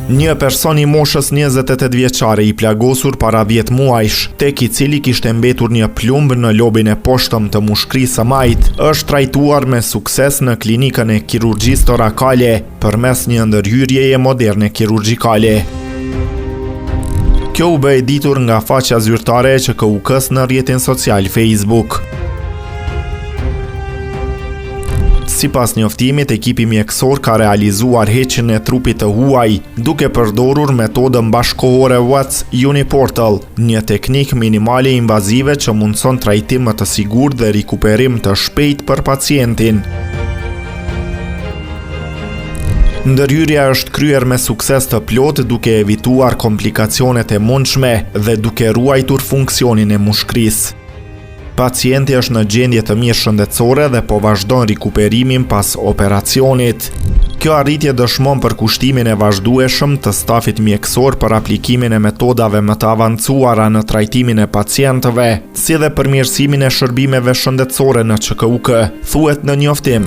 Një person i moshës 28 vjeçare i plagosur para 10 muajsh, tek i cili kishte mbetur një plumb në lobin e poshtëm të mushkrisë së majt, është trajtuar me sukses në klinikën e kirurgjisë torakale përmes një ndërhyrjeje moderne kirurgjikale. Kjo u bë e ditur nga faqja zyrtare e ÇKUK-s në rrjetin social Facebook. Sipas njoftimit, ekipi mjekësor ka realizuar heqjen e trupit të huaj, duke përdorur metodën bashkëkohore Watts Uniportal, një teknik minimale invazive që mundson trajtim më të sigurt dhe rikuperim të shpejt për pacientin. Ndërhyrja është kryer me sukses të plot duke evituar komplikacionet e mundshme dhe duke ruajtur funksionin e mushkrisë. Pacienti është në gjendje të mirë shëndetësore dhe po vazhdon rikuperimin pas operacionit. Kjo arritje dëshmon për kushtimin e vazhdueshëm të stafit mjekësor për aplikimin e metodave më të avancuara në trajtimin e pacientëve, si dhe përmirësimin e shërbimeve shëndetësore në ÇKUK, thuhet në njoftim.